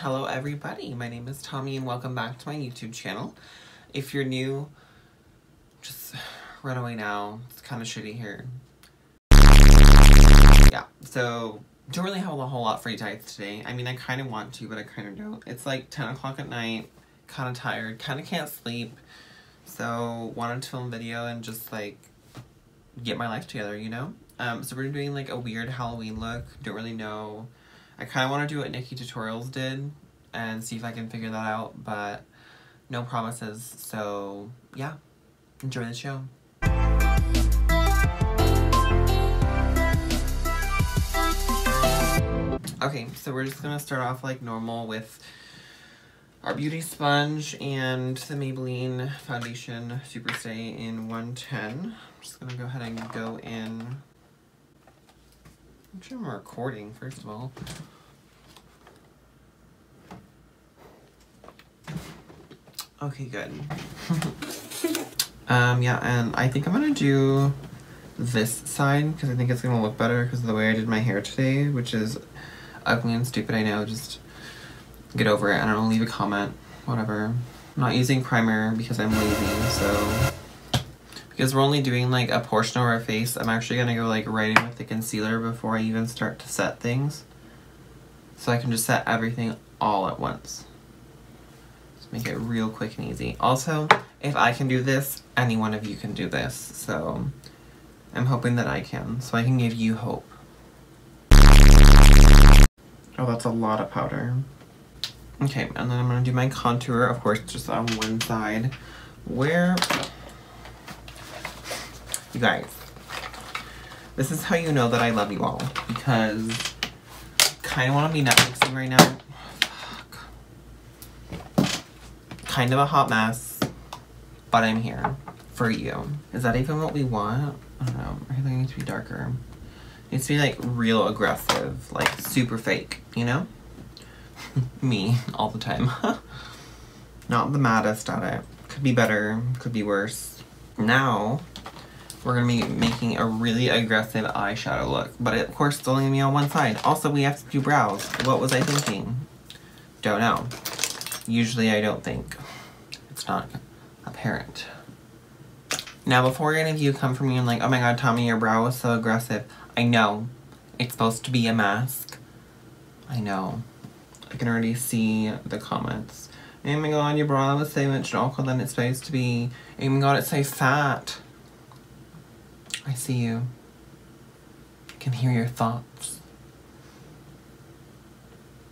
Hello everybody, my name is Tommy and welcome back to my YouTube channel. If you're new, just run away now. It's kind of shitty here. Yeah, so don't really have a whole lot for you guys today. I mean, I kind of want to, but I kind of don't. It's like 10 o'clock at night, kind of tired, kind of can't sleep. So wanted to film a video and just like get my life together, you know? So we're doing like a weird Halloween look. Don't really know. I kind of want to do what NikkieTutorials did and see if I can figure that out, but no promises. So yeah, enjoy the show. Okay, so we're just gonna start off like normal with our beauty sponge and the Maybelline foundation Super Stay in 110. I'm just gonna go ahead and go in. I'm sure I'm recording, first of all. Okay, good. Yeah, and I think I'm gonna do this side because I think it's gonna look better because of the way I did my hair today, which is ugly and stupid, I know. Just get over it. I don't know, leave a comment, whatever. I'm not using primer because I'm lazy, so because we're only doing like a portion of our face, I'm actually gonna go like right in with the concealer before I even start to set things. So I can just set everything all at once. Just make it real quick and easy. Also, if I can do this, any one of you can do this. So I'm hoping that I can, so I can give you hope. Oh, that's a lot of powder. Okay, and then I'm gonna do my contour, of course, just on one side. Where... You guys, this is how you know that I love you all, because I kind of want to be Netflixing right now. Fuck. Kind of a hot mess, but I'm here for you. Is that even what we want? I don't know. I think it needs to be darker. It needs to be like real aggressive, like super fake, you know? Me, all the time. Not the maddest at it. Could be better, could be worse. Now, we're going to be making a really aggressive eyeshadow look. But of course, it's only going to be on one side. Also, we have to do brows. What was I thinking? Don't know. Usually, I don't think. It's not apparent. Now, before any of you come from me and like, oh my god, Tommy, your brow was so aggressive. I know. It's supposed to be a mask. I know. I can already see the comments. Oh my god, your brow was so much darker than it's supposed to be. Oh my god, it's so fat. I see you. I can hear your thoughts.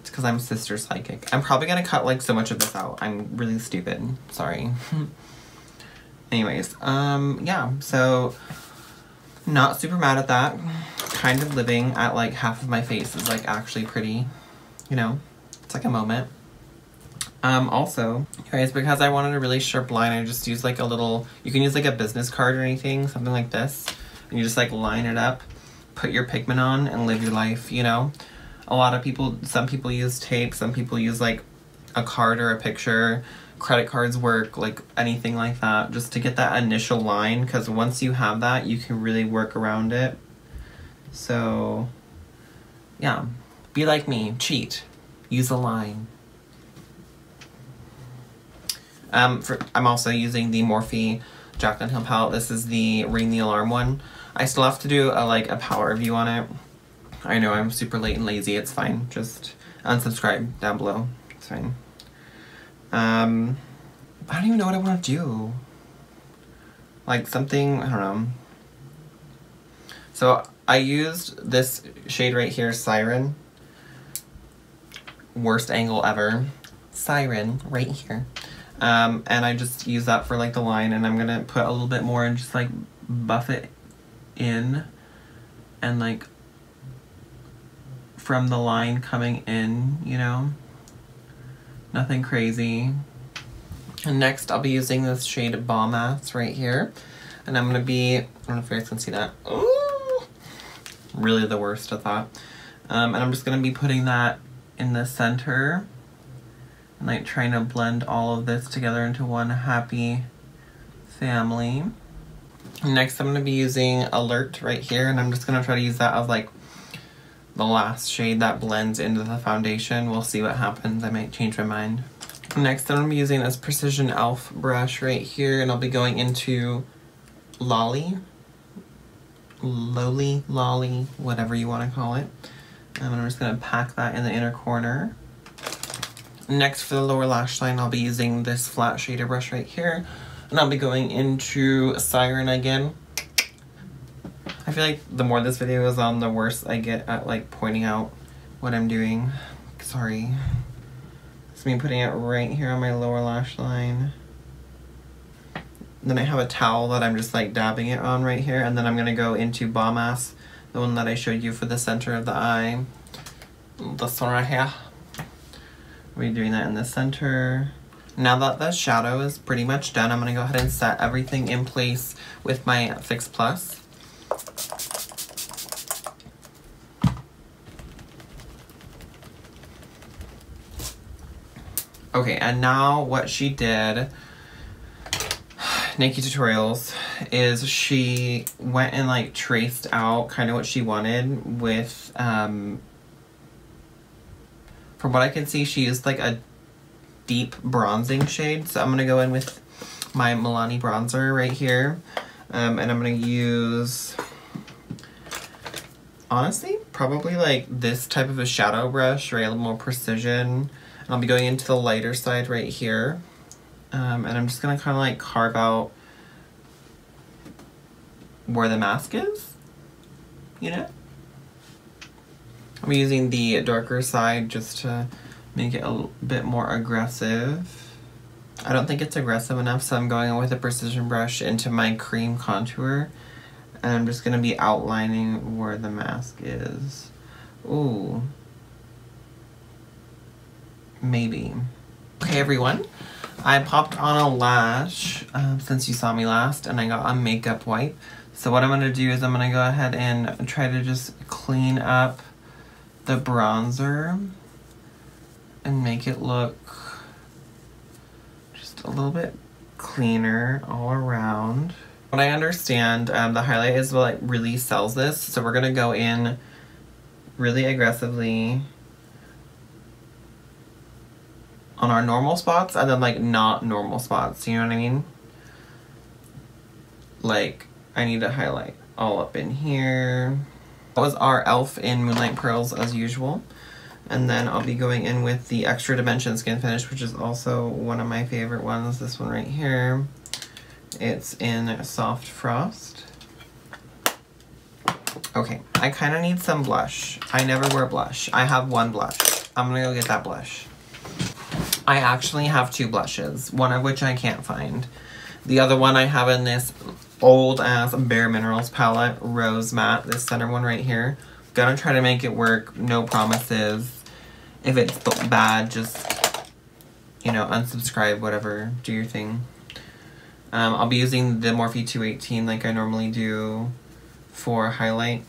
It's because I'm sister psychic. I'm probably gonna cut like so much of this out. I'm really stupid. Sorry. Anyways, yeah, so not super mad at that. Kind of living at like half of my face is like actually pretty, you know, it's like a moment. Also, guys, because I wanted a really sharp line, I just used like a little, you can use like a business card or anything, something like this. And you just like line it up, put your pigment on, and live your life, you know? A lot of people, some people use tape, some people use like a card or a picture. Credit cards work, like anything like that, just to get that initial line, because once you have that, you can really work around it. So, yeah, be like me, cheat, use a line. I'm also using the Morphe Jaclyn Hill palette. This is the Ring the Alarm one. I still have to do a power review on it. I know I'm super late and lazy. It's fine. Just unsubscribe down below. It's fine. I don't even know what I want to do. Like something, I don't know. So I used this shade right here, Siren. Worst angle ever. Siren right here. And I just use that for like the line, and I'm gonna put a little bit more and just like buff it in, and like from the line coming in, you know, nothing crazy. And next I'll be using this shade Bomb Ass right here, and I'm gonna be, I don't know if you guys can see that. Ooh, really the worst, I thought. And I'm just gonna be putting that in the center. Like trying to blend all of this together into one happy family. Next I'm going to be using Alert right here, and I'm just going to try to use that as like the last shade that blends into the foundation. We'll see what happens. I might change my mind. Next, I'm going to be using this Precision e.l.f. brush right here, and I'll be going into Lolly, whatever you want to call it. And I'm just going to pack that in the inner corner. Next, for the lower lash line, I'll be using this flat shader brush right here, and I'll be going into Siren again. I feel like the more this video goes on, the worse I get at like pointing out what I'm doing. Sorry. It's me putting it right here on my lower lash line. Then I have a towel that I'm just like dabbing it on right here, and then I'm gonna go into Bomb Ass, the one that I showed you for the center of the eye. This one right here. We're doing that in the center. Now that the shadow is pretty much done, I'm gonna go ahead and set everything in place with my Fix Plus. Okay, and now what she did, NikkieTutorials, is she went and like traced out kind of what she wanted with, from what I can see, she used like a deep bronzing shade. So I'm gonna go in with my Milani bronzer right here, and I'm gonna use, honestly, probably like this type of a shadow brush, right, a little more precision. And I'll be going into the lighter side right here, and I'm just gonna kind of like carve out where the mask is, you know? I'm using the darker side just to make it a bit more aggressive. I don't think it's aggressive enough, so I'm going in with a precision brush into my cream contour, and I'm just gonna be outlining where the mask is. Ooh. Maybe. Okay, everyone, I popped on a lash since you saw me last, and I got a makeup wipe. So what I'm gonna do is I'm gonna go ahead and try to just clean up the bronzer and make it look just a little bit cleaner all around. What I understand, the highlight is what like really sells this, so we're gonna go in really aggressively on our normal spots, and then like not normal spots, you know what I mean? Like, I need to highlight all up in here. That was our e.l.f. in Moonlight Pearls as usual. And then I'll be going in with the Extra Dimension Skin Finish, which is also one of my favorite ones, this one right here. It's in Soft Frost. Okay, I kind of need some blush. I never wear blush. I have one blush. I'm gonna go get that blush. I actually have two blushes, one of which I can't find. The other one I have in this old ass Bare Minerals palette, Rose Matte, this center one right here. Gonna try to make it work, no promises. If it's bad, just, you know, unsubscribe, whatever, do your thing. I'll be using the Morphe 218 like I normally do for highlight.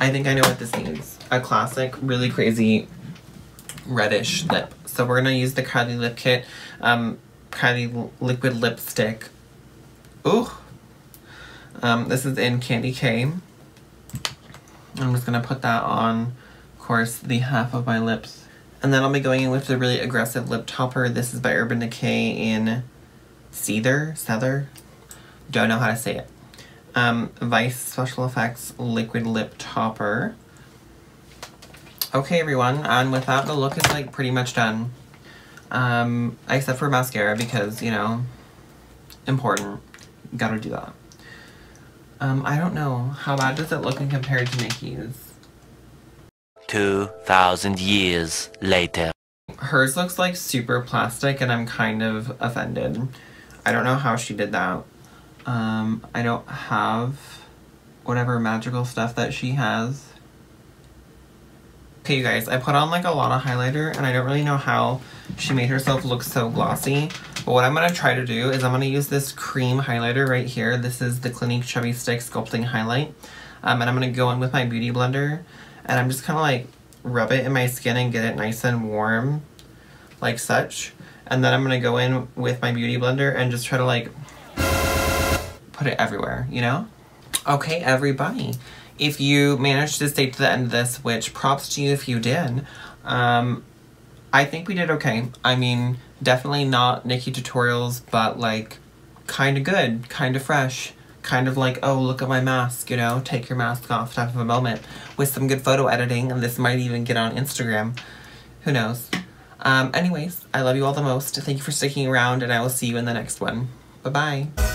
I think I know what this needs. A classic, really crazy reddish lip. So we're gonna use the Kylie Lip Kit, Kylie Liquid Lipstick. Ooh. This is in Candy K. I'm just gonna put that on, of course, the half of my lips. And then I'll be going in with the really aggressive lip topper. This is by Urban Decay in Cedar? Don't know how to say it. Vice Special Effects Liquid Lip Topper. Okay, everyone, and with that, the look is like pretty much done. Except for mascara, because, you know, important. Gotta do that. I don't know. How bad does it look in compared to Nikkie's? 2,000 years later. Hers looks like super plastic, and I'm kind of offended. I don't know how she did that. I don't have whatever magical stuff that she has. Okay, you guys, I put on like a lot of highlighter, and I don't really know how she made herself look so glossy. But what I'm going to try to do is I'm going to use this cream highlighter right here. This is the Clinique Chubby Stick Sculpting Highlight. And I'm going to go in with my Beauty Blender, and I'm just kind of like rub it in my skin and get it nice and warm, like such. And then I'm going to go in with my Beauty Blender and just try to like put it everywhere, you know? Okay, everybody. if you managed to stay to the end of this, which props to you if you did, I think we did okay. I mean, definitely not NikkieTutorials, but like kind of good, kind of fresh, kind of like, oh, look at my mask, you know, take your mask off type of a moment with some good photo editing, and this might even get on Instagram. Who knows? Anyways, I love you all the most. Thank you for sticking around, and I will see you in the next one. Bye-bye.